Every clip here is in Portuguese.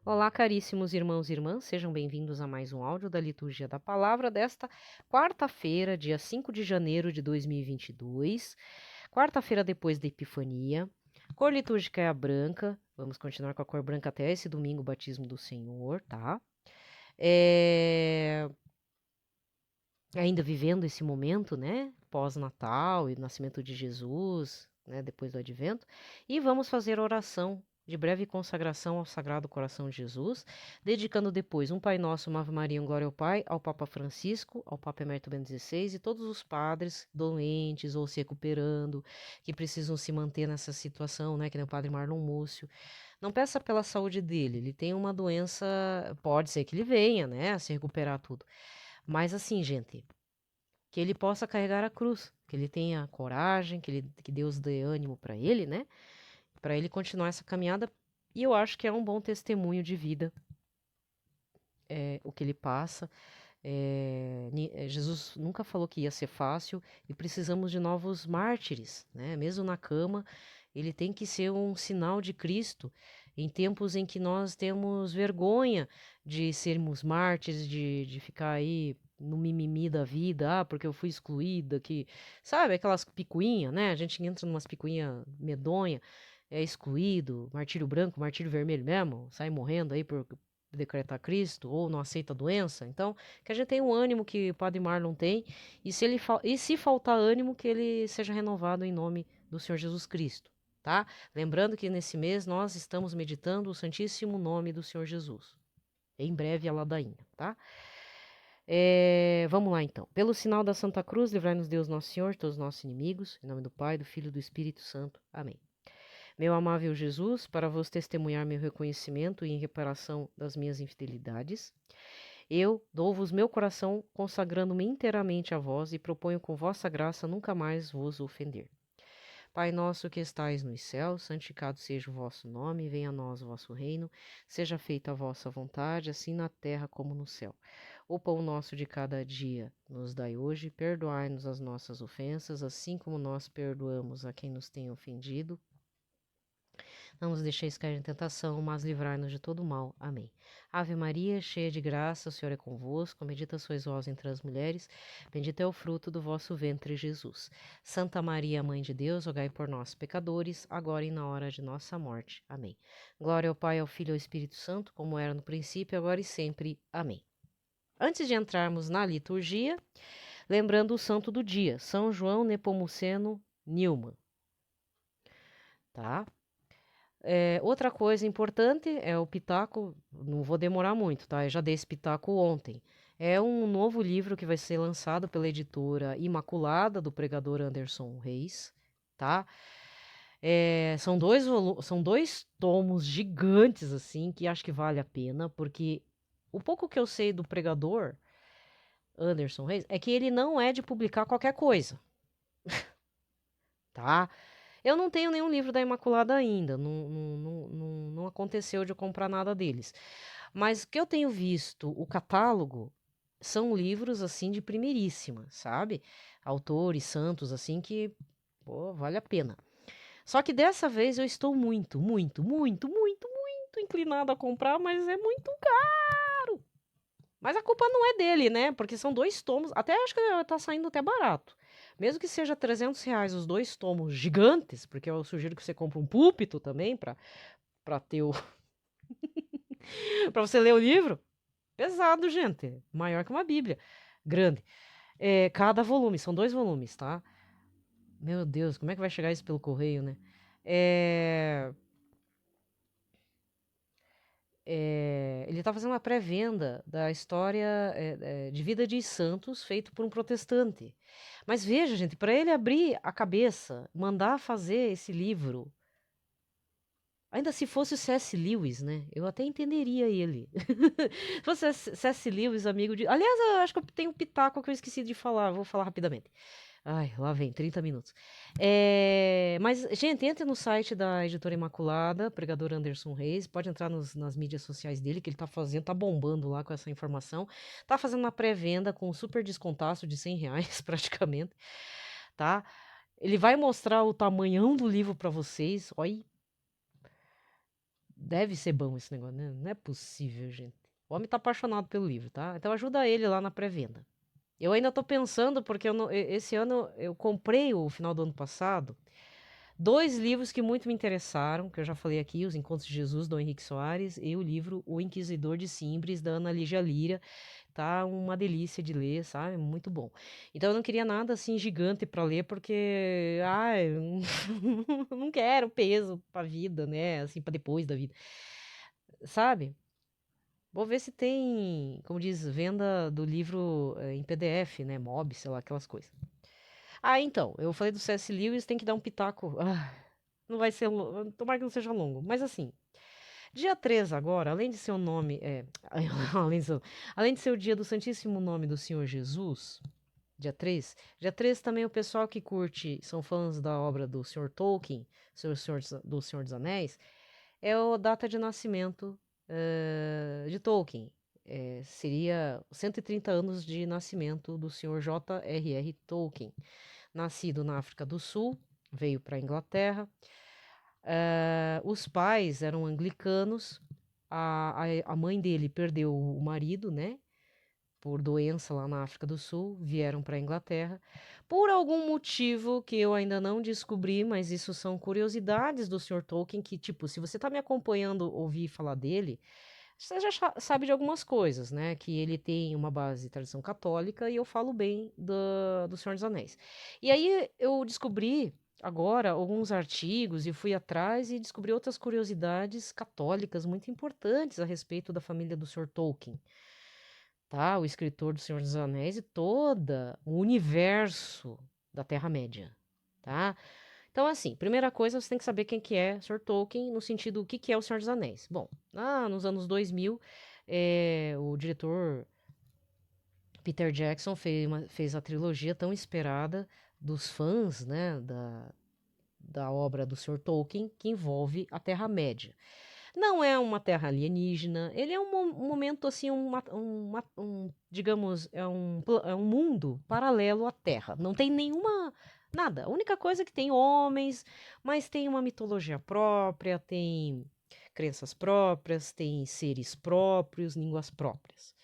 Olá, caríssimos irmãos e irmãs, sejam bem-vindos a mais um áudio da Liturgia da Palavra desta quarta-feira, dia 5 de janeiro de 2022, quarta-feira depois da Epifania. Cor litúrgica é a branca, vamos continuar com a cor branca até esse domingo, o batismo do Senhor, tá? Ainda vivendo esse momento, né? Pós-Natal e nascimento de Jesus, né? Depois do Advento. E vamos fazer oração de breve consagração ao Sagrado Coração de Jesus, dedicando depois um Pai Nosso, uma Ave Maria, um Glória ao Pai, ao Papa Francisco, ao Papa Emérito Bento XVI e todos os padres doentes ou se recuperando, que precisam se manter nessa situação, né? Que nem o Padre Marlon Múcio. Não peça pela saúde dele, ele tem uma doença, pode ser que ele venha, né? A se recuperar tudo. Mas assim, gente, que ele possa carregar a cruz, que ele tenha coragem, que Deus dê ânimo para ele, né? Para ele continuar essa caminhada. E eu acho que é um bom testemunho de vida, o que ele passa. Jesus nunca falou que ia ser fácil e precisamos de novos mártires, né? Mesmo na cama, ele tem que ser um sinal de Cristo em tempos em que nós temos vergonha de sermos mártires, de ficar aí no mimimi da vida, porque eu fui excluída, que sabe aquelas picuinhas, né? A gente entra numas picuinhas medonha, é excluído, martírio branco, martírio vermelho mesmo, sai morrendo aí por decretar Cristo ou não aceita a doença. Então, que a gente tenha um ânimo que o Padre Marlon tem, e se faltar ânimo, que ele seja renovado em nome do Senhor Jesus Cristo, tá? Lembrando que nesse mês nós estamos meditando o Santíssimo Nome do Senhor Jesus. Em breve a ladainha, tá? Vamos lá então. Pelo sinal da Santa Cruz, livrai-nos Deus Nosso Senhor, todos os nossos inimigos, em nome do Pai, do Filho e do Espírito Santo. Amém. Meu amável Jesus, para vos testemunhar meu reconhecimento e em reparação das minhas infidelidades, eu dou-vos meu coração, consagrando-me inteiramente a vós e proponho com vossa graça nunca mais vos ofender. Pai nosso que estais nos céus, santificado seja o vosso nome, venha a nós o vosso reino, seja feita a vossa vontade, assim na terra como no céu. O pão nosso de cada dia nos dai hoje, perdoai-nos as nossas ofensas, assim como nós perdoamos a quem nos tem ofendido. Não nos deixeis cair em tentação, mas livrai-nos de todo mal. Amém. Ave Maria, cheia de graça, o Senhor é convosco. Bendita sois vós entre as mulheres. Bendito é o fruto do vosso ventre, Jesus. Santa Maria, Mãe de Deus, rogai por nós, pecadores, agora e na hora de nossa morte. Amém. Glória ao Pai, ao Filho e ao Espírito Santo, como era no princípio, agora e sempre. Amém. Antes de entrarmos na liturgia, lembrando o santo do dia, São João Nepomuceno Nilman, tá? Outra coisa importante é o pitaco, não vou demorar muito, tá? Eu já dei esse pitaco ontem. É um novo livro que vai ser lançado pela editora Imaculada, do pregador Anderson Reis, tá? São dois tomos gigantes, assim, que acho que vale a pena, porque o pouco que eu sei do pregador Anderson Reis é que ele não é de publicar qualquer coisa, tá? Eu não tenho nenhum livro da Imaculada ainda, não aconteceu de eu comprar nada deles. Mas o que eu tenho visto, o catálogo, são livros assim de primeiríssima, sabe? Autores santos assim que, pô, vale a pena. Só que dessa vez eu estou muito inclinado a comprar, mas é muito caro. Mas a culpa não é dele, né? Porque são dois tomos, até acho que tá saindo até barato. Mesmo que seja R$ 300 os dois tomos gigantes, porque eu sugiro que você compre um púlpito também para ter o para você ler o livro. Pesado, gente. Maior que uma Bíblia. Grande. Cada volume, são dois volumes, tá? Meu Deus, como é que vai chegar isso pelo correio, né? É, ele tá fazendo uma pré-venda da história de vida de santos feito por um protestante. Mas veja, gente, para ele abrir a cabeça, mandar fazer esse livro, ainda se fosse o C.S. Lewis, né? Eu até entenderia ele. Se fosse C.S. Lewis, amigo de. Aliás, eu acho que tem um pitaco que eu esqueci de falar, vou falar rapidamente. Ai, lá vem, 30 minutos. Mas, gente, entre no site da Editora Imaculada, Pregador Anderson Reis, pode entrar nas mídias sociais dele, que ele tá fazendo, tá bombando lá com essa informação. Tá fazendo uma pré-venda com um super descontaço de R$ 100, praticamente, tá? Ele vai mostrar o tamanhão do livro para vocês. Olha, Deve ser bom esse negócio, né? Não é possível, gente. O homem tá apaixonado pelo livro, tá? Então ajuda ele lá na pré-venda. Eu ainda tô pensando, porque esse ano eu comprei, o final do ano passado, 2 livros que muito me interessaram, que eu já falei aqui, Os Encontros de Jesus, do Henrique Soares, e o livro O Inquisidor de Simbres, da Ana Lígia Lira. Tá uma delícia de ler, sabe? Muito bom. Então eu não queria nada assim gigante para ler, porque, ai, não quero peso pra vida, né? Assim, para depois da vida. Sabe? Vou ver se tem, como diz, venda do livro em PDF, né? Mob, sei lá, aquelas coisas. Ah, então, eu falei do C.S. Lewis, tem que dar um pitaco. Ah, não vai ser, tomara que não seja longo, mas assim, dia 3 agora, além de ser o nome, além de ser o dia do Santíssimo Nome do Senhor Jesus, dia 3 também o pessoal que curte, são fãs da obra do Senhor Tolkien, do Senhor dos Anéis, é a data de nascimento de Tolkien. Seria 130 anos de nascimento do Senhor J.R.R. Tolkien. Nascido na África do Sul, veio para a Inglaterra. Os pais eram anglicanos. A mãe dele perdeu o marido, né? Por doença lá na África do Sul, vieram para a Inglaterra. Por algum motivo que eu ainda não descobri, mas isso são curiosidades do Sr. Tolkien, que, tipo, se você está me acompanhando ouvir falar dele, você já sabe de algumas coisas, né? Que ele tem uma base de tradição católica e eu falo bem do Senhor dos Anéis. E aí eu descobri agora alguns artigos e fui atrás e descobri outras curiosidades católicas muito importantes a respeito da família do Sr. Tolkien, tá? O escritor do Senhor dos Anéis e todo o universo da Terra-média, tá? Então, assim, primeira coisa, você tem que saber quem que é Sr. Tolkien, no sentido, o que que é o Senhor dos Anéis. Bom, nos anos 2000, o diretor Peter Jackson fez a trilogia tão esperada dos fãs, né, da obra do Sr. Tolkien, que envolve a Terra-média. Não é uma terra alienígena, ele é um momento assim, digamos, é um mundo paralelo à Terra. Não tem nenhuma, nada. A única coisa é que tem homens, mas tem uma mitologia própria, tem crenças próprias, tem seres próprios, línguas próprias.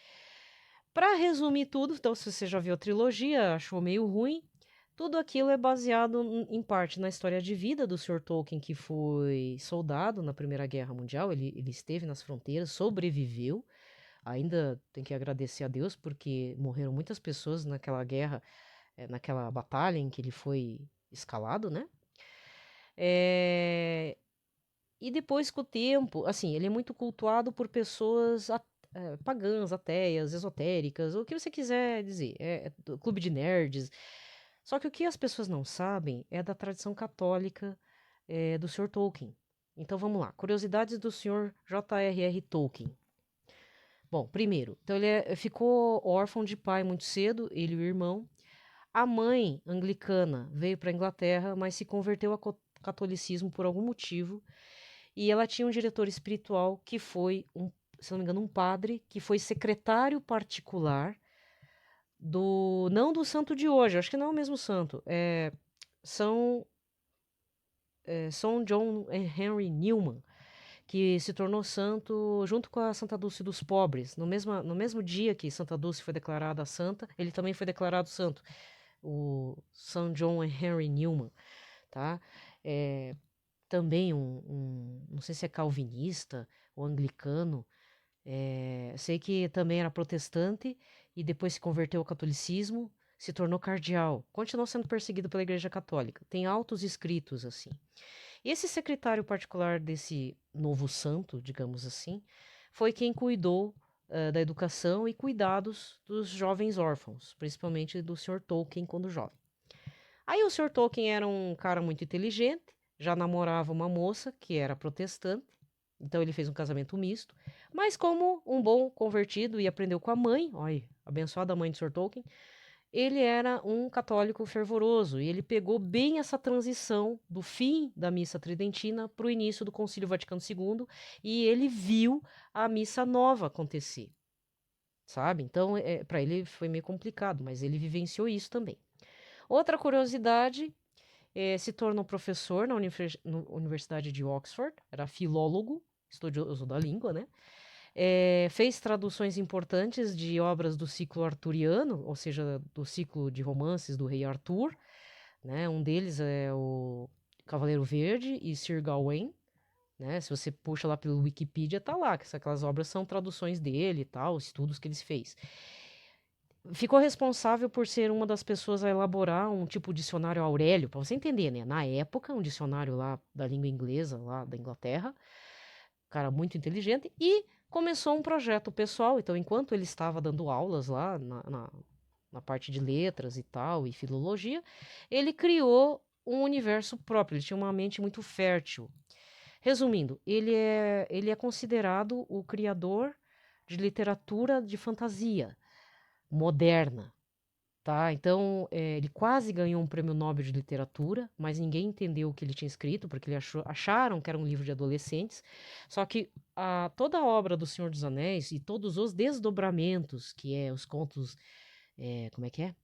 Para resumir tudo, então se você já viu a trilogia, achou meio ruim, tudo aquilo é baseado, em parte, na história de vida do Sr. Tolkien, que foi soldado na Primeira Guerra Mundial. Ele esteve nas fronteiras, sobreviveu. Ainda tem que agradecer a Deus, porque morreram muitas pessoas naquela guerra, naquela batalha em que ele foi escalado, né? E depois, com o tempo, assim, ele é muito cultuado por pessoas pagãs, ateias, esotéricas, o que você quiser dizer. Do clube de nerds. Só que o que as pessoas não sabem é da tradição católica do Sr. Tolkien. Então vamos lá. Curiosidades do Sr. J.R.R. Tolkien. Bom, primeiro, então ele ficou órfão de pai muito cedo, ele e o irmão. A mãe, anglicana, veio para a Inglaterra, mas se converteu ao catolicismo por algum motivo. E ela tinha um diretor espiritual que foi, se não me engano, um padre, que foi secretário particular não do santo de hoje, acho que não é o mesmo santo, São, São John Henry Newman, que se tornou santo junto com a Santa Dulce dos Pobres. No mesmo dia que Santa Dulce foi declarada santa, ele também foi declarado santo, o São John Henry Newman, tá? Também não sei se é calvinista ou anglicano, sei que também era protestante e depois se converteu ao catolicismo, se tornou cardeal, continuou sendo perseguido pela Igreja Católica. Tem autos escritos assim. E esse secretário particular desse novo santo, digamos assim, foi quem cuidou da educação e cuidados dos jovens órfãos, principalmente do Sr. Tolkien quando jovem. Aí o Sr. Tolkien era um cara muito inteligente, já namorava uma moça que era protestante, então ele fez um casamento misto, mas como um bom convertido e aprendeu com a mãe, olha, abençoada mãe do Sr. Tolkien, ele era um católico fervoroso e ele pegou bem essa transição do fim da missa tridentina para o início do Concílio Vaticano II e ele viu a missa nova acontecer, sabe? Então, para ele foi meio complicado, mas ele vivenciou isso também. Outra curiosidade, se tornou professor na Universidade de Oxford, era filólogo, estudioso da língua, né? Fez traduções importantes de obras do ciclo arturiano, ou seja, do ciclo de romances do rei Arthur, né? Um deles é o Cavaleiro Verde e Sir Gawain, né? Se você puxa lá pelo Wikipedia, tá lá, que aquelas obras são traduções dele e tal, estudos que ele fez. Ficou responsável por ser uma das pessoas a elaborar um tipo de dicionário Aurélio, para você entender, né? Na época, um dicionário lá da língua inglesa, lá da Inglaterra, cara muito inteligente, e começou um projeto pessoal. Então, enquanto ele estava dando aulas lá na parte de letras e tal, e filologia, ele criou um universo próprio, ele tinha uma mente muito fértil. Resumindo, ele é considerado o criador de literatura de fantasia moderna, tá? Então, ele quase ganhou um prêmio Nobel de literatura, mas ninguém entendeu o que ele tinha escrito, porque acharam que era um livro de adolescentes. Só que toda a obra do Senhor dos Anéis e todos os desdobramentos, que é os contos, como é que é?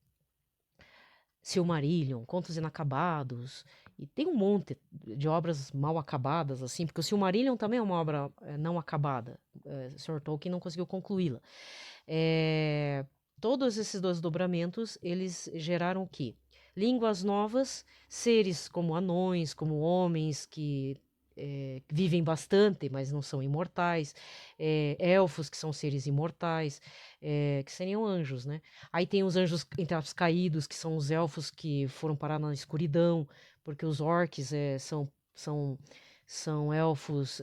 Silmarillion, Contos Inacabados, e tem um monte de obras mal acabadas, assim, porque o Silmarillion também é uma obra não acabada. Sr. Tolkien não conseguiu concluí-la. É, todos esses desdobramentos, eles geraram o quê? Línguas novas, seres como anões, como homens que vivem bastante, mas não são imortais, elfos que são seres imortais, que seriam anjos, né? Aí tem os anjos entre os caídos, que são os elfos que foram parar na escuridão, porque os orcs são elfos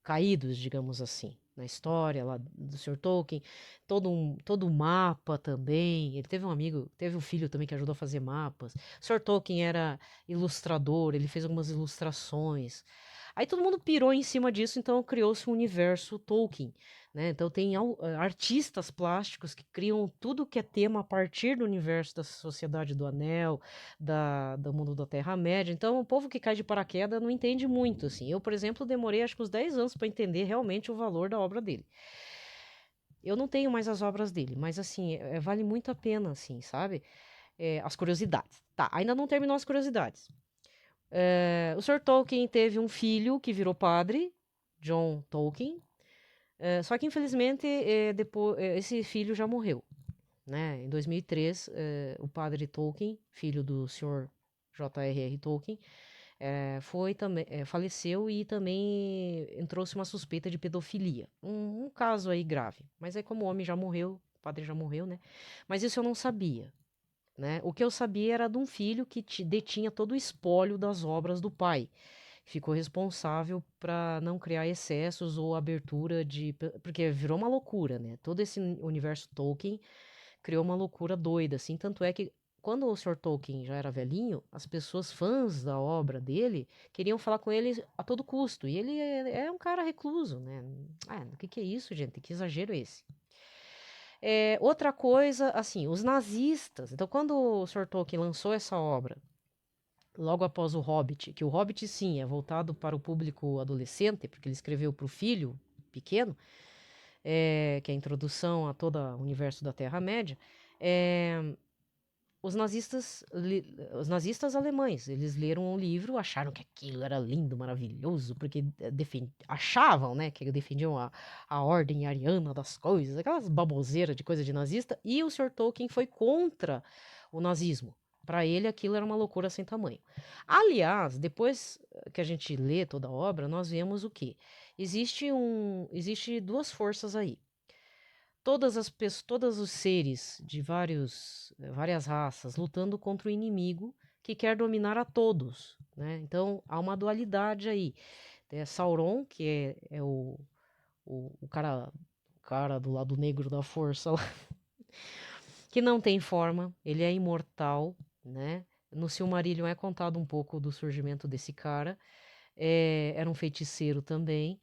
caídos, digamos assim, na história lá do Sr. Tolkien, todo um mapa também. Ele teve um amigo, teve um filho também que ajudou a fazer mapas. O Sr. Tolkien era ilustrador, ele fez algumas ilustrações. Aí todo mundo pirou em cima disso, então criou-se um universo Tolkien, né? Então tem artistas plásticos que criam tudo que é tema a partir do universo da Sociedade do Anel, do mundo da Terra-média. Então o povo que cai de paraquedas não entende muito, assim. Eu, por exemplo, demorei acho que uns 10 anos para entender realmente o valor da obra dele. Eu não tenho mais as obras dele, mas assim, vale muito a pena, assim, sabe? As curiosidades. Tá, ainda não terminou as curiosidades. O Sr. Tolkien teve um filho que virou padre, John Tolkien. Só que, infelizmente, depois, esse filho já morreu. Né? Em 2003, o padre Tolkien, filho do Sr. J.R.R. Tolkien, faleceu e também entrou-se uma suspeita de pedofilia. Um caso aí grave. Mas é como o homem já morreu, o padre já morreu, né? Mas isso eu não sabia. Né? O que eu sabia era de um filho que detinha todo o espólio das obras do pai. Ficou responsável para não criar excessos ou abertura de. Porque virou uma loucura, né? Todo esse universo Tolkien criou uma loucura doida, assim. Tanto é que quando o Sr. Tolkien já era velhinho, as pessoas fãs da obra dele queriam falar com ele a todo custo. E ele é um cara recluso, né? O que é isso, gente? Que exagero é esse? Outra coisa, assim, os nazistas. Então, quando o Sr. Tolkien lançou essa obra, logo após o Hobbit, que o Hobbit, sim, é voltado para o público adolescente, porque ele escreveu para o filho pequeno, que é a introdução a todo o universo da Terra-média, os nazistas alemães, eles leram o livro, acharam que aquilo era lindo, maravilhoso, porque achavam, né, que defendiam a ordem ariana das coisas, aquelas baboseiras de coisa de nazista, e o Sr. Tolkien foi contra o nazismo. Para ele, aquilo era uma loucura sem tamanho. Aliás, depois que a gente lê toda a obra, nós vemos o quê? Existe duas forças aí. Todos os seres de várias raças lutando contra o inimigo que quer dominar a todos, né? Então há uma dualidade aí. Tem Sauron, que é o cara do lado negro da força lá, que não tem forma, ele é imortal, né? No Silmarillion é contado um pouco do surgimento desse cara. Era um feiticeiro também.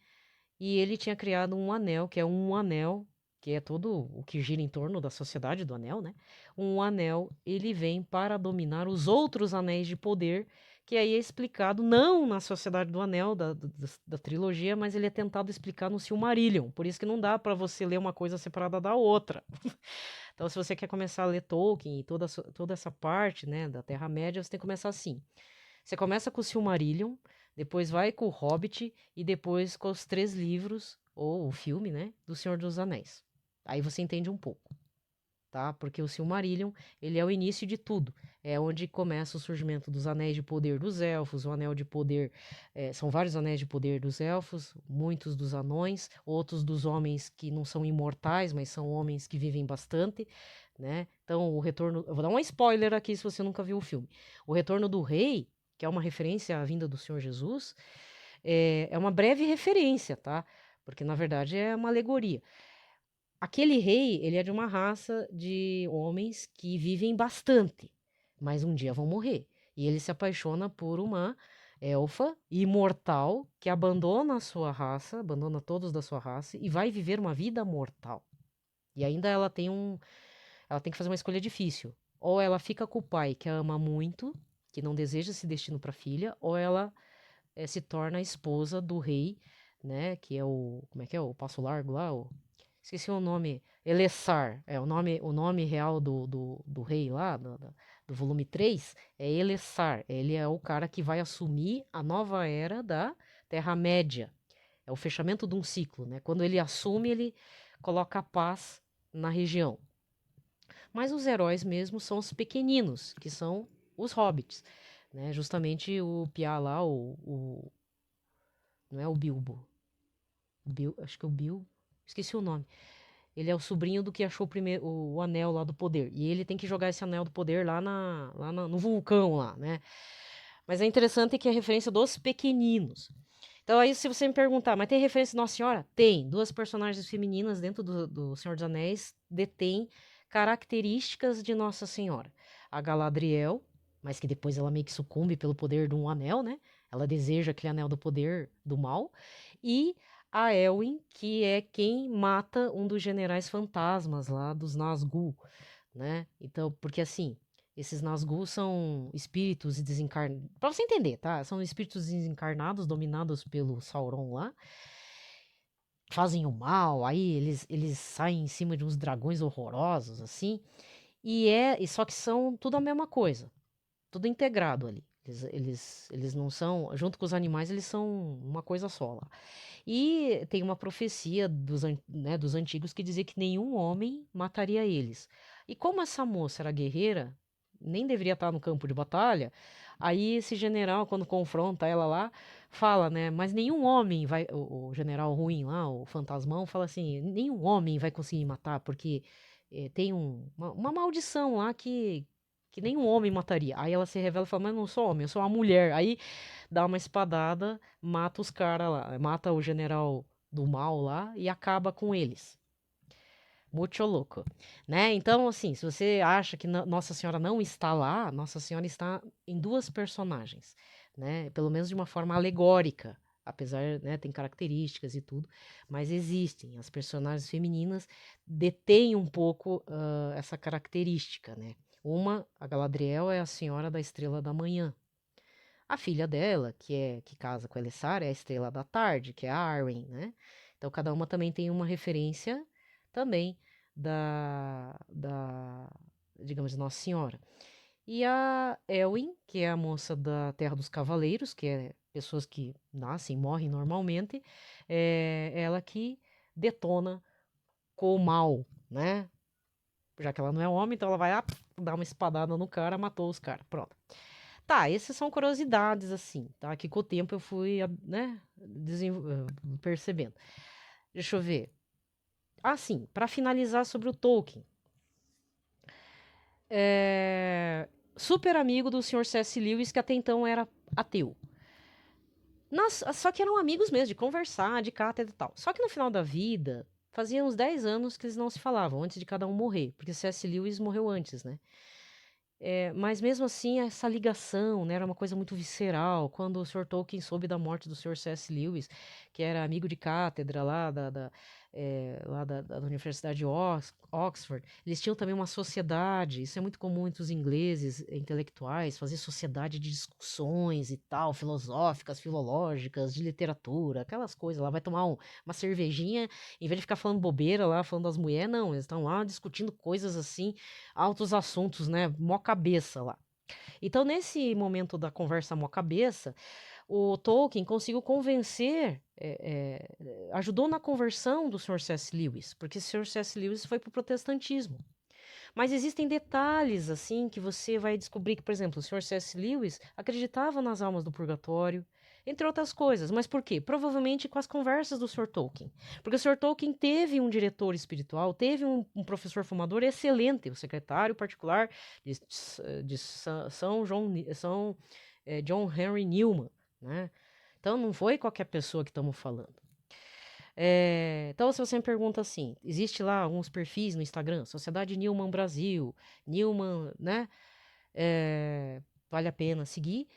E ele tinha criado um anel, que é um anel, que é todo o que gira em torno da sociedade do anel, né? Um anel, ele vem para dominar os outros anéis de poder, que aí é explicado não na Sociedade do Anel da trilogia, mas ele é tentado explicar no Silmarillion. Por isso que não dá para você ler uma coisa separada da outra. Então, se você quer começar a ler Tolkien e toda essa parte, né, da Terra-média, você tem que começar assim. Você começa com o Silmarillion, depois vai com o Hobbit e depois com os 3 livros, ou o filme, né, do Senhor dos Anéis. Aí você entende um pouco, tá? Porque o Silmarillion, ele é o início de tudo. É onde começa o surgimento dos anéis de poder dos elfos, o anel de poder, são vários anéis de poder dos elfos, muitos dos anões, outros dos homens que não são imortais, mas são homens que vivem bastante, né? Então, o retorno, eu vou dar um spoiler aqui se você nunca viu o filme. O Retorno do Rei, que é uma referência à vinda do Senhor Jesus, é uma breve referência, tá? Porque na verdade é uma alegoria. Aquele rei, ele é de uma raça de homens que vivem bastante, mas um dia vão morrer. E ele se apaixona por uma elfa imortal que abandona a sua raça, abandona todos da sua raça e vai viver uma vida mortal. E ainda ela tem que fazer uma escolha difícil. Ou ela fica com o pai que a ama muito, que não deseja esse destino para a filha, ou ela se torna a esposa do rei, né, que é o, como é que é, o Passo Largo lá, esqueci o nome, Elessar, o nome real do rei lá, do volume 3 é Elessar, ele é o cara que vai assumir a nova era da Terra-média, é o fechamento de um ciclo, né, quando ele assume, ele coloca a paz na região. Mas os heróis mesmo são os pequeninos, que são os hobbits, né, justamente o Piá lá, não é o Bilbo, acho que é o Bilbo, esqueci o nome. Ele é o sobrinho do que achou o anel lá do poder. E ele tem que jogar esse anel do poder no vulcão lá, né? Mas é interessante que é referência dos pequeninos. Então aí se você me perguntar, mas tem referência de Nossa Senhora? Tem. 2 personagens femininas dentro do Senhor dos Anéis detêm características de Nossa Senhora. A Galadriel, mas que depois ela meio que sucumbe pelo poder de um anel, né? Ela deseja aquele anel do poder do mal. E a Elwin, que é quem mata um dos generais fantasmas lá dos Nazgûl, né? Então, porque assim, esses Nazgûl são espíritos desencarnados, pra você entender, tá? São espíritos desencarnados dominados pelo Sauron lá, fazem o mal, aí eles saem em cima de uns dragões horrorosos, assim, e só que são tudo a mesma coisa, tudo integrado ali. Eles não são, junto com os animais, eles são uma coisa só lá. E tem uma profecia dos antigos que dizia que nenhum homem mataria eles. E como essa moça era guerreira, nem deveria estar no campo de batalha, aí esse general, quando confronta ela lá, fala, né? Mas nenhum homem vai. O general ruim lá, o fantasmão, fala assim: nenhum homem vai conseguir matar, porque tem uma maldição lá que nenhum homem mataria. Aí ela se revela e fala: Mas não sou homem, eu sou uma mulher. Aí dá uma espadada, mata os caras lá, mata o general do mal lá e acaba com eles. Muito louco, né? Então, assim, se você acha que Nossa Senhora não está lá, Nossa Senhora está em 2 personagens, né? Pelo menos de uma forma alegórica, apesar, né, tem características e tudo, mas existem. As personagens femininas detêm um pouco essa característica, né? A Galadriel é a Senhora da Estrela da Manhã. A filha dela, que casa com a Elessar, é a Estrela da Tarde, que é a Arwen, né? Então cada uma também tem uma referência também da digamos, de Nossa Senhora. E a Elwin, que é a moça da Terra dos Cavaleiros, que é pessoas que nascem e morrem normalmente, é ela que detona com o mal, né? Já que ela não é homem, então ela vai dar uma espadada no cara, matou os caras. Pronto. Tá, essas são curiosidades, assim, tá? Que com o tempo eu fui, né, percebendo. Deixa eu ver. Ah, sim, para finalizar sobre o Tolkien. Super amigo do Sr. C.S. Lewis, que até então era ateu. Só que eram amigos mesmo, de conversar, de cátedra e tal. Só que no final da vida, fazia uns 10 anos que eles não se falavam, antes de cada um morrer. Porque C.S. Lewis morreu antes, né? Mas mesmo assim, essa ligação, né, era uma coisa muito visceral. Quando o Sr. Tolkien soube da morte do Sr. C.S. Lewis, que era amigo de cátedra lá da Universidade de Oxford, eles tinham também uma sociedade. Isso é muito comum entre os ingleses intelectuais, fazer sociedade de discussões e tal, filosóficas, filológicas, de literatura, aquelas coisas lá. Vai tomar uma cervejinha, em vez de ficar falando bobeira lá, falando das mulheres, não, eles estão lá discutindo coisas assim, altos assuntos, né? Mó cabeça lá. Então, nesse momento da conversa mó cabeça, o Tolkien conseguiu convencer, ajudou na conversão do Sr. C.S. Lewis, porque o Sr. C.S. Lewis foi para o protestantismo. Mas existem detalhes, assim, que você vai descobrir que, por exemplo, o Sr. C.S. Lewis acreditava nas almas do purgatório, entre outras coisas. Mas por quê? Provavelmente com as conversas do Sr. Tolkien. Porque o Sr. Tolkien teve um diretor espiritual, teve um professor fumador excelente, o secretário particular de São John Henry Newman, né? Então não foi qualquer pessoa que estamos falando. Então, se você me pergunta assim, existe lá alguns perfis no Instagram, Sociedade Newman Brasil, Newman, né? Vale a pena seguir.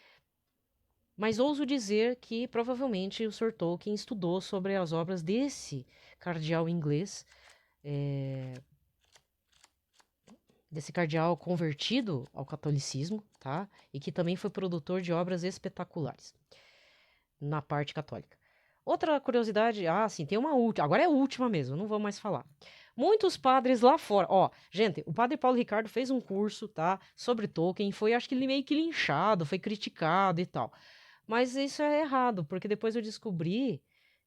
Mas ouso dizer que provavelmente o Sr. Tolkien estudou sobre as obras desse cardeal inglês, desse cardeal convertido ao catolicismo, tá? E que também foi produtor de obras espetaculares na parte católica. Outra curiosidade, sim, tem uma última, agora é a última mesmo, não vou mais falar. Muitos padres lá fora, gente, o padre Paulo Ricardo fez um curso, tá, sobre Tolkien, foi, acho que ele meio que linchado, foi criticado e tal. Mas isso é errado, porque depois eu descobri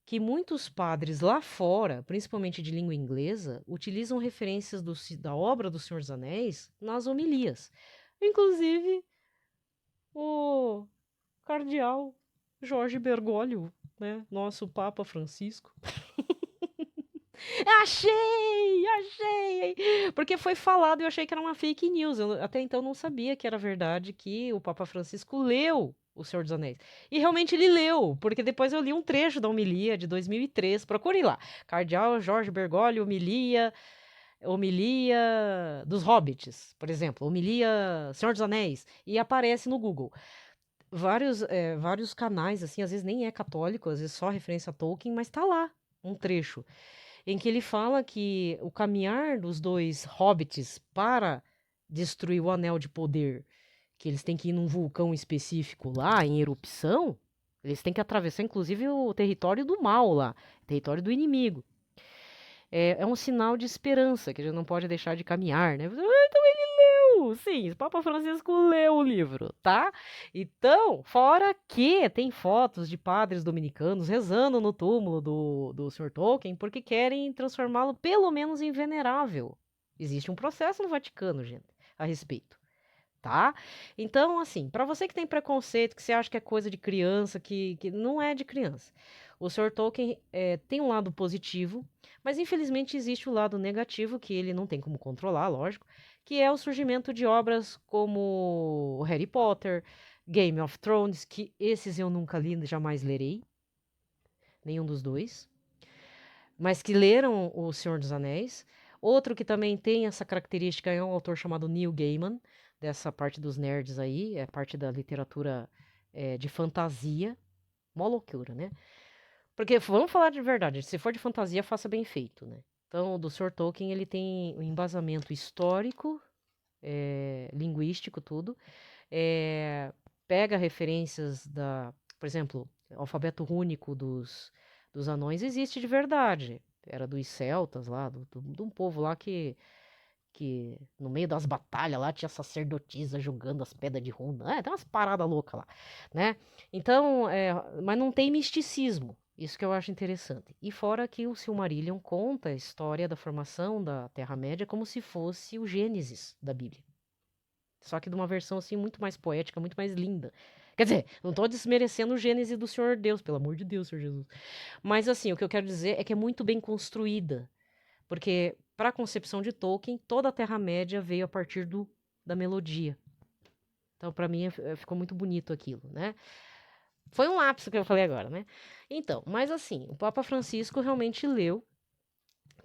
que muitos padres lá fora, principalmente de língua inglesa, utilizam referências da obra do Senhor dos Anéis nas homilias. Inclusive, o cardeal Jorge Bergoglio, né? Nosso Papa Francisco. Achei! Porque foi falado e eu achei que era uma fake news. Eu até então não sabia que era verdade que o Papa Francisco leu O Senhor dos Anéis. E realmente ele leu, porque depois eu li um trecho da homilia de 2003. Procure lá. Cardeal Jorge Bergoglio, homilia dos Hobbits, por exemplo. Homilia Senhor dos Anéis. E aparece no Google. Vários canais, assim, às vezes nem é católico, às vezes só referência a Tolkien, mas tá lá um trecho em que ele fala que o caminhar dos dois hobbits para destruir o Anel de Poder, que eles têm que ir num vulcão específico lá, em erupção, eles têm que atravessar, inclusive, o território do mal lá, território do inimigo. É um sinal de esperança, que a gente não pode deixar de caminhar, né? Então ele leu, sim, o Papa Francisco leu o livro, tá? Então, fora que tem fotos de padres dominicanos rezando no túmulo do Sr. Tolkien porque querem transformá-lo pelo menos em venerável. Existe um processo no Vaticano, gente, a respeito. Tá? Então, assim, para você que tem preconceito, que você acha que é coisa de criança, que não é de criança, o Sr. Tolkien tem um lado positivo, mas infelizmente existe o lado negativo, que ele não tem como controlar, lógico, que é o surgimento de obras como Harry Potter, Game of Thrones, que esses eu nunca li, jamais lerei, nenhum dos dois, mas que leram O Senhor dos Anéis. Outro que também tem essa característica é um autor chamado Neil Gaiman, dessa parte dos nerds aí, é parte da literatura de fantasia. Mó loucura, né? Porque, vamos falar de verdade, se for de fantasia, faça bem feito, né? Então, o do Sr. Tolkien, ele tem um embasamento histórico, linguístico, tudo. Pega referências por exemplo, o alfabeto rúnico dos anões existe de verdade. Era dos celtas lá, de um povo lá que no meio das batalhas lá tinha sacerdotisa jogando as pedras de runa. Tem umas paradas loucas lá, né? Então, mas não tem misticismo. Isso que eu acho interessante. E fora que o Silmarillion conta a história da formação da Terra-média como se fosse o Gênesis da Bíblia. Só que de uma versão assim muito mais poética, muito mais linda. Quer dizer, não estou desmerecendo o Gênesis do Senhor Deus, pelo amor de Deus, Senhor Jesus. Mas assim, o que eu quero dizer é que é muito bem construída. Porque, para a concepção de Tolkien, toda a Terra-média veio a partir da melodia. Então, para mim, ficou muito bonito aquilo, né? Foi um lapso que eu falei agora, né? Então, mas assim, o Papa Francisco realmente leu,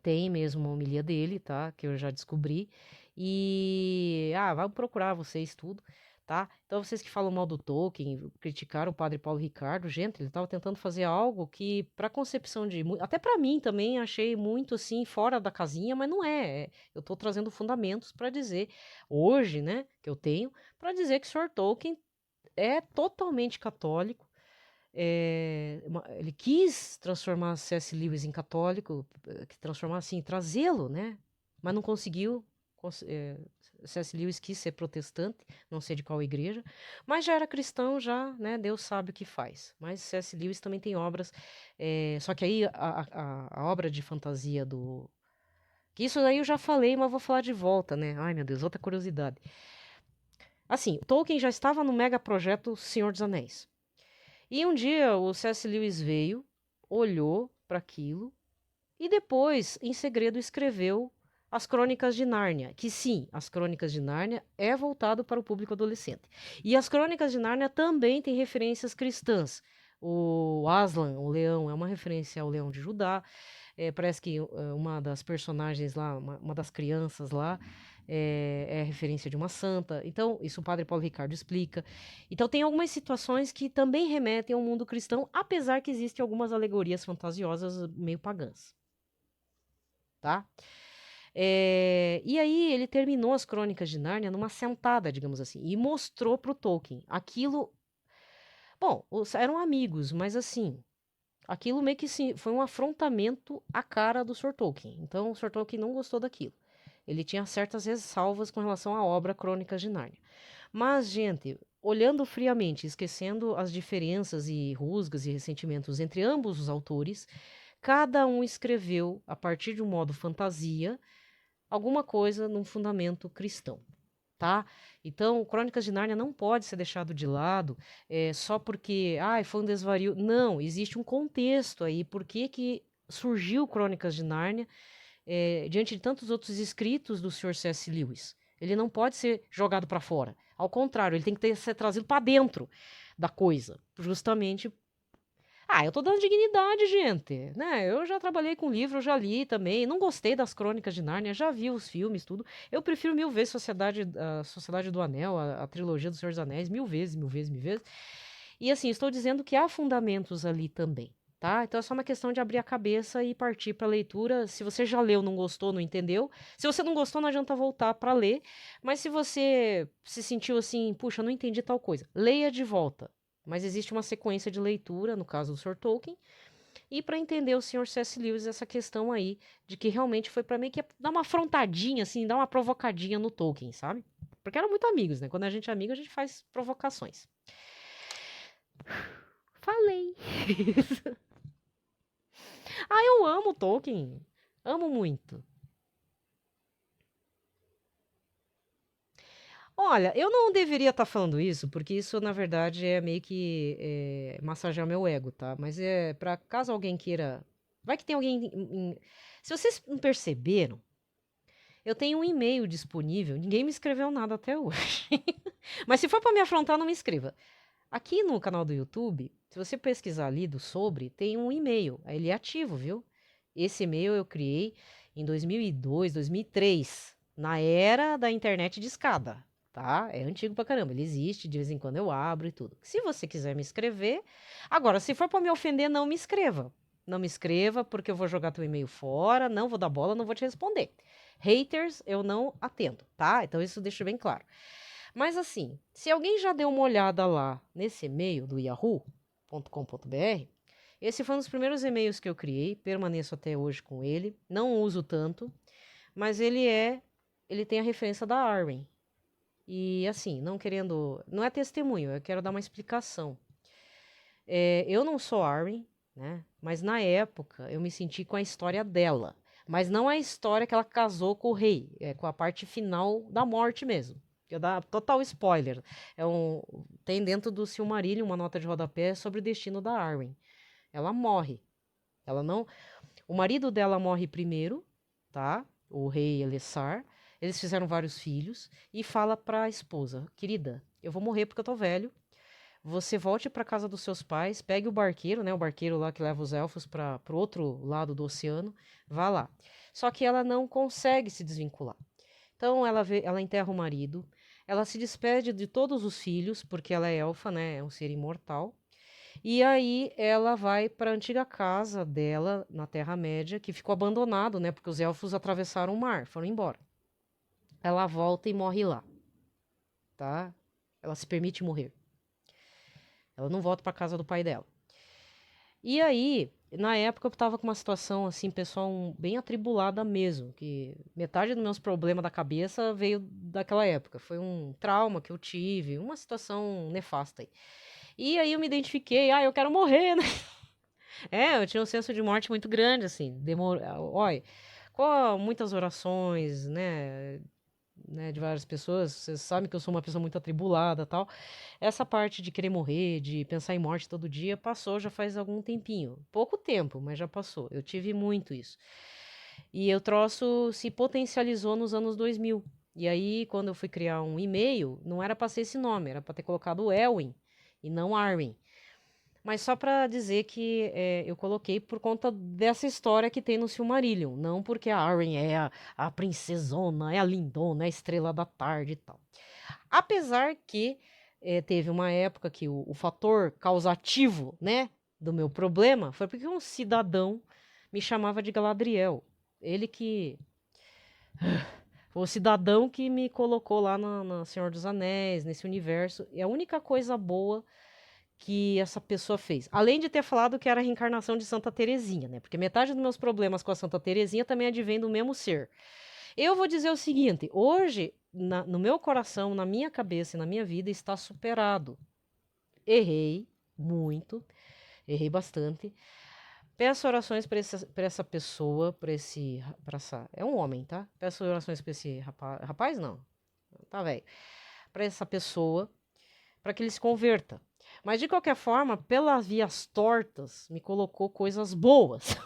tem mesmo uma homilia dele, tá? Que eu já descobri. E, vai procurar vocês tudo, tá? Então, vocês que falam mal do Tolkien, criticaram o padre Paulo Ricardo, gente, ele estava tentando fazer algo que, para concepção até para mim também, achei muito assim, fora da casinha, mas não é. Eu estou trazendo fundamentos para dizer, hoje, né, que eu tenho, para dizer que o Sr. Tolkien é totalmente católico. Ele quis transformar C.S. Lewis em católico, transformar assim, trazê-lo, né? Mas não conseguiu C.S. Lewis quis ser protestante, não sei de qual igreja, mas já era cristão, já, né? Deus sabe o que faz. Mas C.S. Lewis também tem obras, só que aí a obra de fantasia do... Que isso aí eu já falei, mas vou falar de volta, né? Ai, meu Deus, outra curiosidade. Assim, Tolkien já estava no mega projeto Senhor dos Anéis. E um dia o C.S. Lewis veio, olhou para aquilo e depois, em segredo, escreveu As Crônicas de Nárnia, que sim, As Crônicas de Nárnia é voltado para o público adolescente. E As Crônicas de Nárnia também tem referências cristãs. O Aslan, o leão, é uma referência ao leão de Judá. Parece que uma das personagens lá, uma das crianças lá, é referência de uma santa. Então, isso o padre Paulo Ricardo explica. Então, tem algumas situações que também remetem ao mundo cristão, apesar que existem algumas alegorias fantasiosas meio pagãs. Tá? E aí ele terminou as Crônicas de Nárnia numa sentada, digamos assim, e mostrou para o Tolkien aquilo. Bom, eram amigos, mas assim, aquilo meio que foi um afrontamento à cara do Sr. Tolkien. Então, o Sr. Tolkien não gostou daquilo. Ele tinha certas ressalvas com relação à obra Crônicas de Nárnia. Mas, gente, olhando friamente, esquecendo as diferenças e rusgas e ressentimentos entre ambos os autores, cada um escreveu, a partir de um modo fantasia, alguma coisa num fundamento cristão. Tá? Então, Crônicas de Nárnia não pode ser deixado de lado só porque foi um desvario. Não, existe um contexto aí. Por que surgiu Crônicas de Nárnia diante de tantos outros escritos do Sr. C.S. Lewis? Ele não pode ser jogado para fora. Ao contrário, ele tem que ser trazido para dentro da coisa, justamente. Eu tô dando dignidade, gente, né? Eu já trabalhei com livro, eu já li também, não gostei das Crônicas de Nárnia, já vi os filmes, tudo. Eu prefiro mil vezes a Sociedade do Anel, a trilogia do Senhor dos Anéis, mil vezes, mil vezes, mil vezes. E assim, estou dizendo que há fundamentos ali também, tá? Então é só uma questão de abrir a cabeça e partir para a leitura. Se você já leu, não gostou, não entendeu. Se você não gostou, não adianta voltar para ler. Mas se você se sentiu assim, puxa, não entendi tal coisa, leia de volta. Mas existe uma sequência de leitura, no caso do Sr. Tolkien, e para entender o Sr. C.S. Lewis, essa questão aí de que realmente foi para mim que dar uma afrontadinha, assim, dar uma provocadinha no Tolkien, sabe? Porque eram muito amigos, né? Quando a gente é amigo, a gente faz provocações. Falei. Eu amo Tolkien. Amo muito. Olha, eu não deveria estar falando isso, porque isso, na verdade, é meio que massagear meu ego, tá? Mas para caso alguém queira. Vai que tem alguém. Se vocês não perceberam, eu tenho um e-mail disponível. Ninguém me escreveu nada até hoje. Mas se for para me afrontar, não me escreva. Aqui no canal do YouTube, se você pesquisar ali do sobre, tem um e-mail. Ele é ativo, viu? Esse e-mail eu criei em 2002, 2003, na era da internet de escada, tá? É antigo pra caramba, ele existe, de vez em quando eu abro e tudo. Se você quiser me escrever, agora, se for pra me ofender, não me escreva. Não me escreva, porque eu vou jogar teu e-mail fora, não vou dar bola, não vou te responder. Haters, eu não atendo, tá? Então isso deixa bem claro. Mas assim, se alguém já deu uma olhada lá nesse e-mail do yahoo.com.br, esse foi um dos primeiros e-mails que eu criei, permaneço até hoje com ele, não uso tanto, mas ele tem a referência da Arwen. E assim, não é testemunho, eu quero dar uma explicação. Eu não sou Arwen, né? Mas na época eu me senti com a história dela, mas não a história que ela casou com o rei, com a parte final da morte mesmo. Eu dar total spoiler. Tem dentro do Silmarillion uma nota de rodapé sobre o destino da Arwen. Ela morre. Ela não. O marido dela morre primeiro, tá? O rei Elessar. Eles fizeram vários filhos e fala pra esposa: querida, eu vou morrer porque eu tô velho. Você volte para casa dos seus pais, pegue o barqueiro, né? O barqueiro lá que leva os elfos para o outro lado do oceano, vá lá. Só que ela não consegue se desvincular. Então ela enterra o marido, ela se despede de todos os filhos, porque ela é elfa, né? É um ser imortal. E aí ela vai para a antiga casa dela na Terra-média, que ficou abandonado, né? Porque os elfos atravessaram o mar, foram embora. Ela volta e morre lá, tá? Ela se permite morrer. Ela não volta para casa do pai dela. E aí Na época eu estava com uma situação assim, pessoal, bem atribulada mesmo, que metade dos meus problemas da cabeça veio daquela época. Foi um trauma que eu tive, uma situação nefasta aí. E aí eu me identifiquei, eu quero morrer, né? Eu tinha um senso de morte muito grande, assim, olha, com muitas orações, né, de várias pessoas, vocês sabem que eu sou uma pessoa muito atribulada, tal. Essa parte de querer morrer, de pensar em morte todo dia, passou já faz algum tempinho. Pouco tempo, mas já passou. Eu tive muito isso. E o troço se potencializou nos anos 2000. E aí, quando eu fui criar um e-mail, não era para ser esse nome, era para ter colocado Elwin e não Arwen. Mas só para dizer que eu coloquei por conta dessa história que tem no Silmarillion, não porque a Arwen é a princesona, é a lindona, é a estrela da tarde e tal. Apesar que teve uma época que o fator causativo, né, do meu problema foi porque um cidadão me chamava de Galadriel. Ele que foi o cidadão que me colocou lá no Senhor dos Anéis, nesse universo. E a única coisa boa que essa pessoa fez. Além de ter falado que era a reencarnação de Santa Teresinha, né? Porque metade dos meus problemas com a Santa Teresinha também advém do mesmo ser. Eu vou dizer o seguinte: hoje, no meu coração, na minha cabeça e na minha vida, está superado. Errei muito, errei bastante. Peço orações para essa pessoa, para essa. É um homem, tá? Peço orações para esse rapaz. Rapaz, não. Tá velho. Para essa pessoa, para que ele se converta. Mas de qualquer forma, pelas vias tortas, me colocou coisas boas.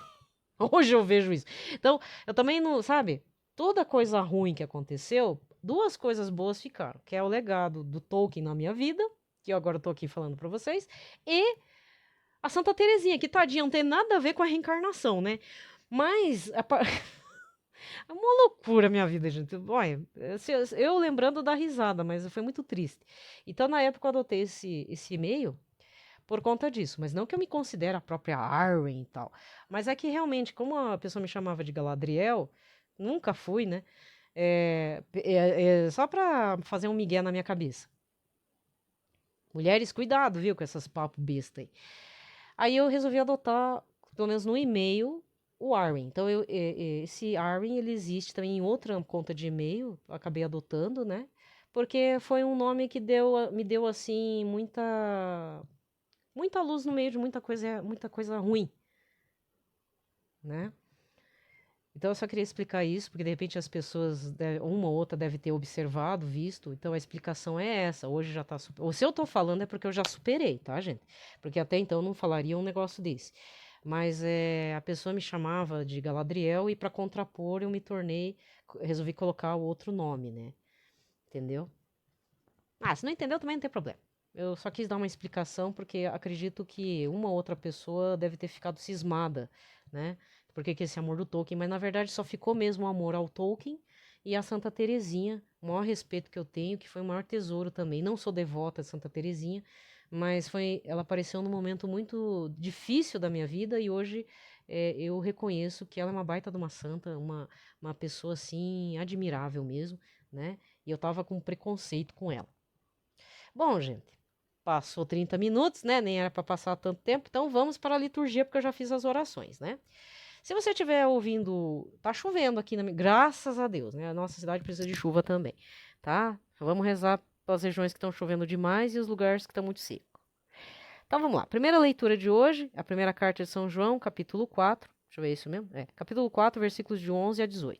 Hoje eu vejo isso. Então, eu também não, sabe? Toda coisa ruim que aconteceu, duas coisas boas ficaram, que é o legado do Tolkien na minha vida, que eu agora tô aqui falando para vocês, e a Santa Teresinha, que tadinha, não tem nada a ver com a reencarnação, né? Mas é uma loucura a minha vida, gente. Olha, eu lembrando da risada, mas foi muito triste. Então, na época, eu adotei esse e-mail por conta disso. Mas não que eu me considere a própria Arwen e tal. Mas é que realmente, como a pessoa me chamava de Galadriel, nunca fui, né? Só pra fazer um migué na minha cabeça. Mulheres, cuidado, viu, com essas papos besta aí. Aí eu resolvi adotar, pelo menos no e-mail, o Arwen. Então, esse Arwen, ele existe também em outra conta de e-mail, acabei adotando, né? Porque foi um nome que me deu, assim, muita luz no meio de muita coisa ruim, né? Então, eu só queria explicar isso, porque de repente as pessoas, uma ou outra deve ter observado, visto. Então, a explicação é essa. Hoje já tá. Ou se eu tô falando é porque eu já superei, tá, gente? Porque até então eu não falaria um negócio desse. Mas a pessoa me chamava de Galadriel e para contrapor eu resolvi colocar o outro nome, né? Entendeu? Se não entendeu também não tem problema. Eu só quis dar uma explicação porque acredito que uma outra pessoa deve ter ficado cismada, né? Porque que esse amor do Tolkien, mas na verdade só ficou mesmo o amor ao Tolkien e a Santa Teresinha, o maior respeito que eu tenho, que foi o maior tesouro também. Não sou devota de Santa Teresinha, mas ela apareceu num momento muito difícil da minha vida e hoje eu reconheço que ela é uma baita de uma santa, uma pessoa assim admirável mesmo, né? E eu tava com preconceito com ela. Bom, gente, passou 30 minutos, né? Nem era para passar tanto tempo, então vamos para a liturgia, porque eu já fiz as orações, né? Se você estiver ouvindo, tá chovendo aqui, graças a Deus, né? A nossa cidade precisa de chuva também, tá? Vamos rezar para as regiões que estão chovendo demais e os lugares que estão muito secos. Então vamos lá. Primeira leitura de hoje, a primeira carta de São João, capítulo 4. Deixa eu ver isso mesmo? Capítulo 4, versículos de 11 a 18.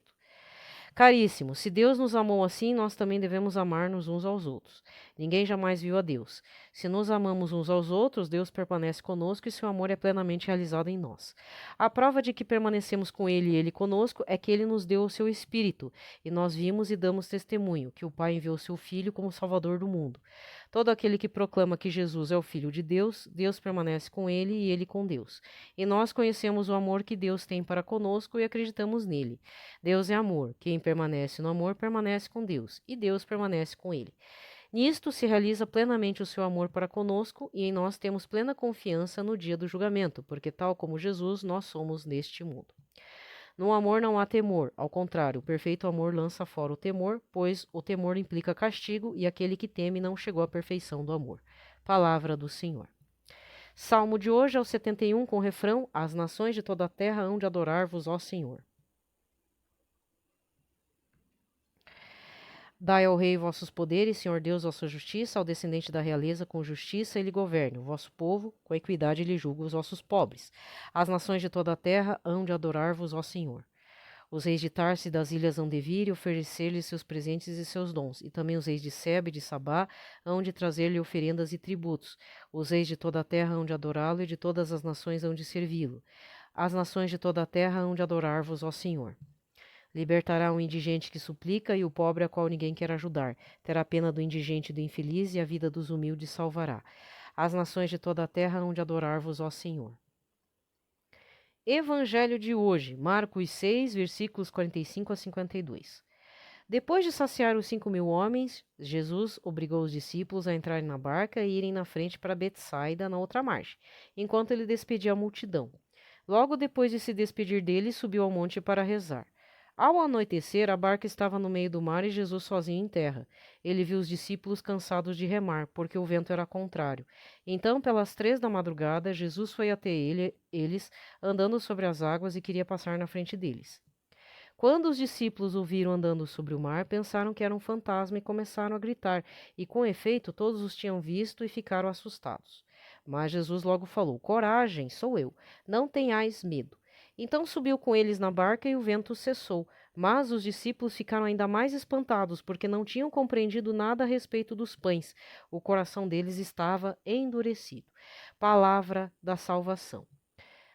Caríssimo, se Deus nos amou assim, nós também devemos amar-nos uns aos outros. Ninguém jamais viu a Deus. Se nos amamos uns aos outros, Deus permanece conosco e seu amor é plenamente realizado em nós. A prova de que permanecemos com Ele e Ele conosco é que Ele nos deu o seu Espírito, e nós vimos e damos testemunho que o Pai enviou seu Filho como Salvador do mundo. Todo aquele que proclama que Jesus é o Filho de Deus, Deus permanece com ele e ele com Deus. E nós conhecemos o amor que Deus tem para conosco e acreditamos nele. Deus é amor. Quem permanece no amor permanece com Deus, e Deus permanece com ele. Nisto se realiza plenamente o seu amor para conosco, e em nós temos plena confiança no dia do julgamento, porque tal como Jesus, nós somos neste mundo. No amor não há temor, ao contrário, o perfeito amor lança fora o temor, pois o temor implica castigo, e aquele que teme não chegou à perfeição do amor. Palavra do Senhor. Salmo de hoje é o 71 com o refrão: As nações de toda a terra hão de adorar-vos, ó Senhor. Dai ao rei vossos poderes, Senhor Deus, vossa justiça, ao descendente da realeza com justiça ele governe, o vosso povo, com equidade ele julga os vossos pobres. As nações de toda a terra hão de adorar-vos, ó Senhor. Os reis de Tarse e das ilhas hão de vir e oferecer-lhe seus presentes e seus dons. E também os reis de Seba e de Sabá hão de trazer-lhe oferendas e tributos. Os reis de toda a terra hão de adorá-lo e de todas as nações hão de servi-lo. As nações de toda a terra hão de adorar-vos, ó Senhor. Libertará o indigente que suplica e o pobre a qual ninguém quer ajudar. Terá pena do indigente e do infeliz e a vida dos humildes salvará. As nações de toda a terra hão de adorar-vos, ó Senhor. Evangelho de hoje, Marcos 6, versículos 45 a 52. Depois de saciar os 5.000 homens, Jesus obrigou os discípulos a entrarem na barca e irem na frente para Betsaida, na outra margem, enquanto ele despedia a multidão. Logo depois de se despedir deles, subiu ao monte para rezar. Ao anoitecer, a barca estava no meio do mar e Jesus sozinho em terra. Ele viu os discípulos cansados de remar, porque o vento era contrário. Então, pelas 3 da madrugada, Jesus foi até eles, andando sobre as águas e queria passar na frente deles. Quando os discípulos o viram andando sobre o mar, pensaram que era um fantasma e começaram a gritar, e com efeito todos os tinham visto e ficaram assustados. Mas Jesus logo falou: Coragem, sou eu, não tenhais medo. Então subiu com eles na barca e o vento cessou. Mas os discípulos ficaram ainda mais espantados, porque não tinham compreendido nada a respeito dos pães. O coração deles estava endurecido. Palavra da salvação.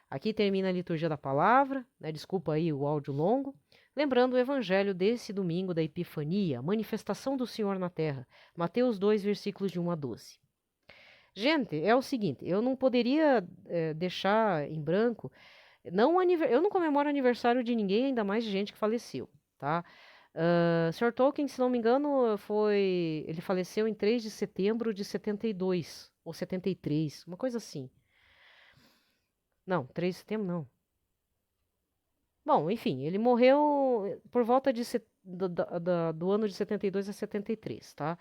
Aqui termina a liturgia da palavra, né? Desculpa aí o áudio longo. Lembrando o evangelho desse domingo da Epifania, manifestação do Senhor na terra. Mateus 2, versículos de 1 a 12. Gente, é o seguinte, eu não poderia deixar em branco. Eu não comemoro aniversário de ninguém, ainda mais de gente que faleceu, tá? Sr. Tolkien, se não me engano, ele faleceu em 3 de setembro de 72, ou 73, uma coisa assim. Não, 3 de setembro não. Bom, enfim, ele morreu por volta do ano de 72 a 73, tá?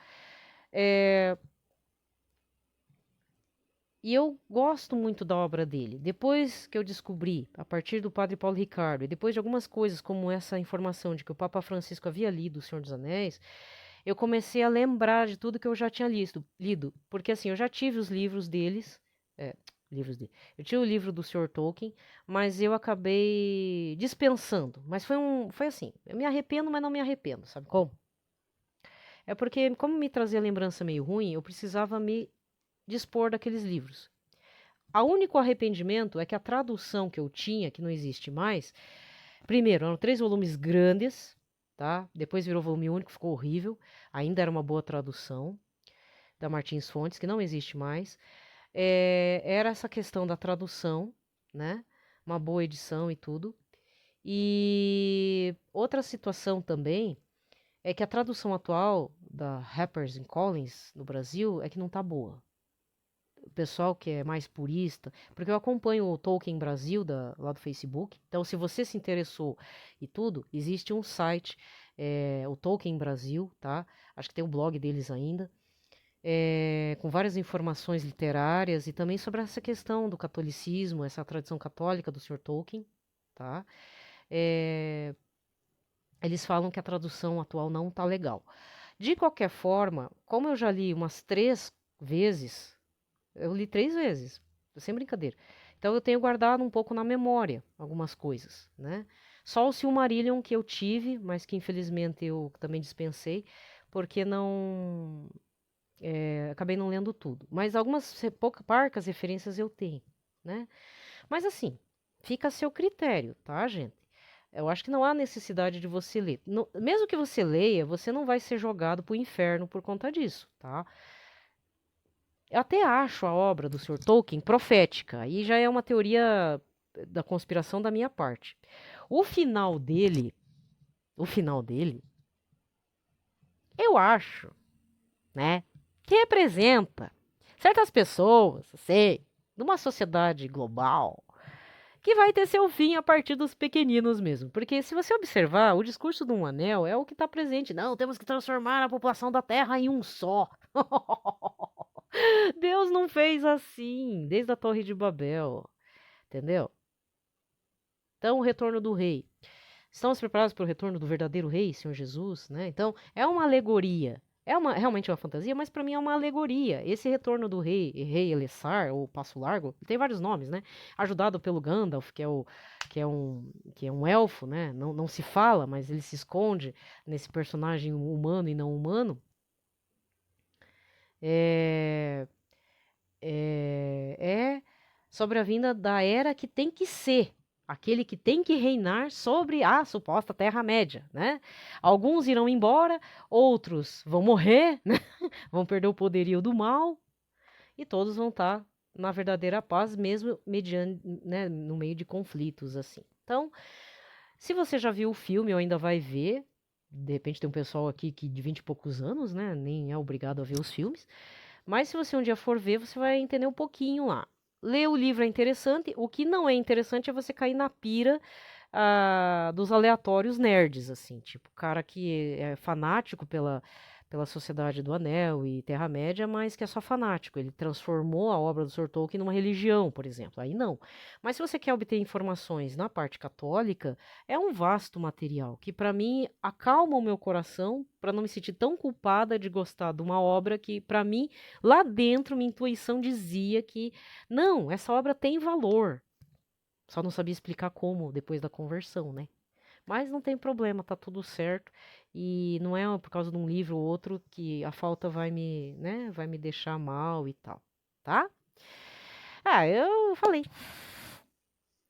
E eu gosto muito da obra dele. Depois que eu descobri, a partir do Padre Paulo Ricardo, e depois de algumas coisas, como essa informação de que o Papa Francisco havia lido O Senhor dos Anéis, eu comecei a lembrar de tudo que eu já tinha lido. Porque assim, eu já tive os livros deles, eu tinha o livro do Sr. Tolkien, mas eu acabei dispensando. Mas foi assim, eu me arrependo, mas não me arrependo, sabe como? É porque, como me trazia lembrança meio ruim, eu precisava me dispor daqueles livros. O único arrependimento é que a tradução que eu tinha, que não existe mais, primeiro, eram 3 volumes grandes, tá? Depois virou volume único, ficou horrível. Ainda era uma boa tradução da Martins Fontes, que não existe mais. Era essa questão da tradução, né? Uma boa edição e tudo. E outra situação também é que a tradução atual da Harper Collins no Brasil é que não tá boa. O pessoal que é mais purista, porque eu acompanho o Tolkien Brasil lá do Facebook, então se você se interessou e tudo, existe um site, o Tolkien Brasil, tá? Acho que tem o blog deles ainda, com várias informações literárias e também sobre essa questão do catolicismo, essa tradição católica do Sr. Tolkien, tá? Eles falam que a tradução atual não tá legal. De qualquer forma, como eu já li umas 3 vezes, eu li 3 vezes, sem brincadeira. Então eu tenho guardado um pouco na memória algumas coisas, né? Só o Silmarillion que eu tive, mas que infelizmente eu também dispensei, porque não... acabei não lendo tudo. Mas algumas poucas referências eu tenho, né? Mas assim, fica a seu critério, tá, gente? Eu acho que não há necessidade de você ler. Mesmo que você leia, você não vai ser jogado pro inferno por conta disso, tá? Eu até acho a obra do Sr. Tolkien profética, aí já é uma teoria da conspiração da minha parte. O final dele, eu acho, né, que representa certas pessoas, sei, numa sociedade global, que vai ter seu fim a partir dos pequeninos mesmo. Porque se você observar, o discurso do Um Anel é o que está presente. Não, temos que transformar a população da Terra em um só. Deus não fez assim, desde a Torre de Babel, entendeu? Então, o retorno do rei. Estamos preparados para o retorno do verdadeiro rei, Senhor Jesus, né? Então, é uma alegoria. Realmente uma fantasia, mas para mim é uma alegoria. Esse retorno do rei Elessar, ou Passo Largo, tem vários nomes, né? Ajudado pelo Gandalf, que é um elfo, né? Não se fala, mas ele se esconde nesse personagem humano e não humano. É, é sobre a vinda da era que tem que ser, aquele que tem que reinar sobre a suposta Terra-média, né? Alguns irão embora, outros vão morrer, né? Vão perder o poderio do mal, e todos vão estar na verdadeira paz, mesmo mediante, né, no meio de conflitos assim. Então, se você já viu o filme ou ainda vai ver, de repente tem um pessoal aqui que de 20 e poucos anos, né, nem é obrigado a ver os filmes, mas se você um dia for ver, você vai entender um pouquinho lá. Ler o livro é interessante, o que não é interessante é você cair na pira dos aleatórios nerds, assim, tipo, cara que é fanático pela Sociedade do Anel e Terra-média, mas que é só fanático. Ele transformou a obra do Sr. Tolkien numa religião, por exemplo. Aí não. Mas se você quer obter informações na parte católica, é um vasto material que, para mim, acalma o meu coração para não me sentir tão culpada de gostar de uma obra que, para mim, lá dentro, minha intuição dizia que não, essa obra tem valor. Só não sabia explicar como depois da conversão, né? Mas não tem problema, tá tudo certo. E não é por causa de um livro ou outro que a falta vai me, né, vai me deixar mal e tal, tá? Ah, eu falei,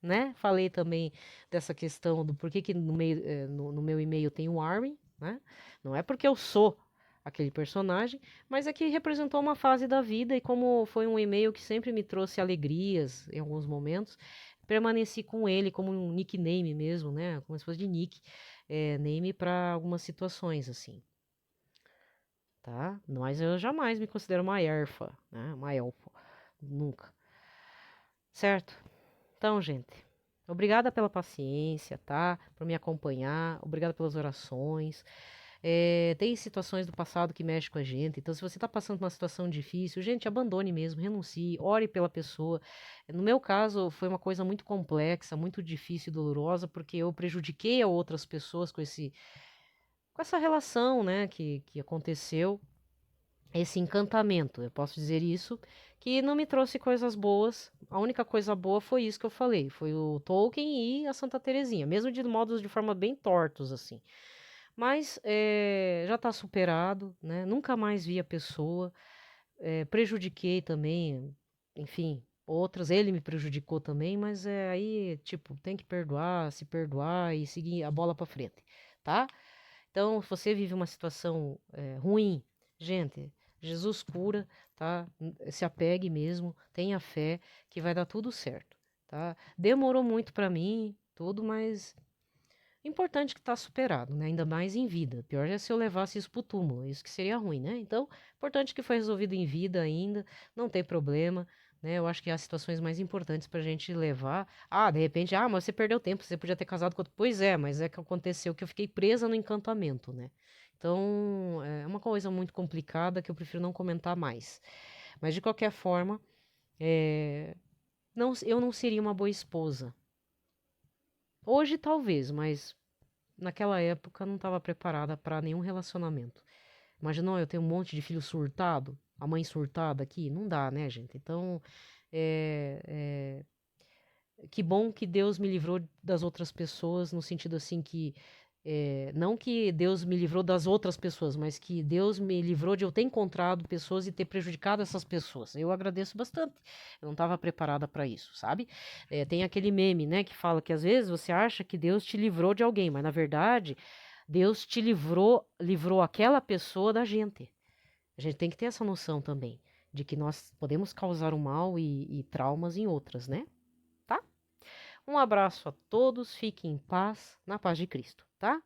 né? Falei também dessa questão do porquê que no meio, no meu e-mail tem o Armin, né? Não é porque eu sou aquele personagem, mas é que representou uma fase da vida e como foi um e-mail que sempre me trouxe alegrias em alguns momentos, permaneci com ele como um nickname mesmo, né? Como se fosse de nick, name para algumas situações assim, tá? Mas eu jamais me considero uma elfa, né? Uma elfa, nunca, certo? Então, gente, obrigada pela paciência, tá? Por me acompanhar, obrigada pelas orações. Tem situações do passado que mexem com a gente, então se você está passando por uma situação difícil, gente, abandone mesmo, renuncie, ore pela pessoa. No meu caso, foi uma coisa muito complexa, muito difícil e dolorosa, porque eu prejudiquei a outras pessoas com essa relação, né, que aconteceu, esse encantamento, eu posso dizer isso, que não me trouxe coisas boas. A única coisa boa foi isso que eu falei, foi o Tolkien e a Santa Teresinha, mesmo de modos de forma bem tortos, assim. Mas já está superado, né? Nunca mais vi a pessoa, prejudiquei também, enfim, outras, ele me prejudicou também, mas aí, tipo, tem que perdoar, se perdoar e seguir a bola para frente, tá? Então, se você vive uma situação ruim, gente, Jesus cura, tá? Se apegue mesmo, tenha fé que vai dar tudo certo, tá? Demorou muito para mim, tudo, mas importante que tá superado, né? Ainda mais em vida. Pior é se eu levasse isso pro túmulo, isso que seria ruim, né? Então, importante que foi resolvido em vida ainda, não tem problema, né? Eu acho que há situações mais importantes pra gente levar. Ah, de repente, mas você perdeu tempo, você podia ter casado com outro. Pois é, mas é que aconteceu que eu fiquei presa no encantamento, né? Então, é uma coisa muito complicada que eu prefiro não comentar mais. Mas de qualquer forma, eu não seria uma boa esposa. Hoje talvez, mas naquela época não estava preparada para nenhum relacionamento. Imaginou, eu tenho um monte de filho surtado, a mãe surtada aqui, não dá, né, gente? Então, que bom que Deus me livrou das outras pessoas, no sentido assim que não que Deus me livrou das outras pessoas, mas que Deus me livrou de eu ter encontrado pessoas e ter prejudicado essas pessoas. Eu agradeço bastante. Eu não estava preparada para isso, sabe? Tem aquele meme, né, que fala que às vezes você acha que Deus te livrou de alguém, mas na verdade Deus te livrou aquela pessoa da gente. A gente tem que ter essa noção também de que nós podemos causar o mal e traumas em outras, né? Tá? Um abraço a todos, fiquem em paz, na paz de Cristo, tá?